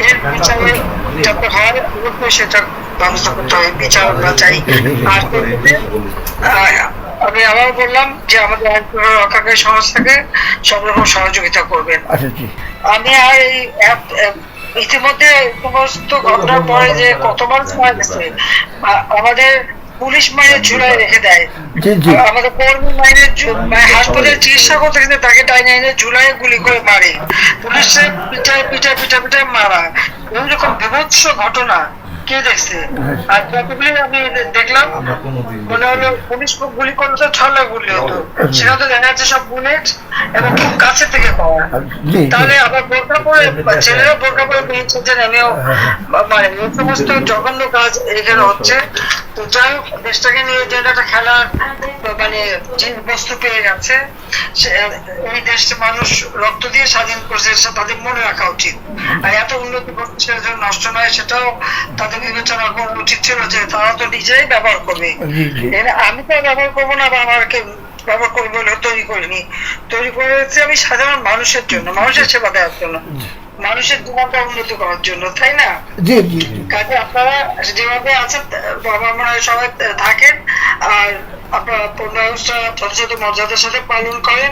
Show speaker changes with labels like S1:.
S1: এর বিচারে যাতে হয় অবশ্যই সেটা ব্যবস্থা করতে হবে, বিচার আমরা চাই। আর আমি আবার বললাম যে আমাদের রক্ষাকারী সংস্থাকে সব রকম সহযোগিতা করবেন। আমি আর এই ইতিমধ্যে সমস্ত ঘটনার পরে যে কতবার মারা গেছে, আমাদের পুলিশ মাইনের ঝুলায় রেখে দেয়, আমাদের কর্মী মাইনের হাসপাতালে চিকিৎসা করতে গেলে তাকে ডাইনাইনের ঝুলায় গুলি করে মারে, পুলিশের পিঠায় পিঠায় পিঠা পিঠায় মারা, এরকম বিভৎস ঘটনা কে দেখছে? আর যতগুলি আমি দেখলাম মনে হলো পুলিশ খুব গুলি করলে তো ছলা গুলি হতো, সেটা তো দেখা যাচ্ছে সব বুলেট এবং খুব কাছে থেকে পাওয়া। তাহলে আবার বোরকা পরে ছেলেরা বোরকা পরে বেরিয়েছেন, আমিও মানে এই সমস্ত জঘন্য কাজ এখানে হচ্ছে। তো যাই হোক, দেশটাকে নিয়ে যে একটা খেলার মানে যে বস্তু পেয়ে গেছে, এই দেশটা মানুষ রক্ত দিয়ে স্বাধীন করছে, তাদের মনে রাখা উচিত। আর এত উন্নতি করছে নষ্ট নয়, সেটাও তাদের বিবেচনা করা উচিত ছিল যে তারা তো নিজেই ব্যবহার করবে। আমি তো ব্যবহার করবো না বা আমাকে ব্যবহার করবো বলে তৈরি করিনি, তৈরি করেছি আমি সাধারণ মানুষের জন্য, মানুষের সেবা দেওয়ার জন্য, মানুষের জীবনটা উন্নতি করার জন্য, তাই না? কাজে আপনারা যেভাবে আছেন আমার মনে হয় সবাই থাকেন, আর আপনারা 15 আগস্টটা যথাযথ মর্যাদার সাথে পালন করেন।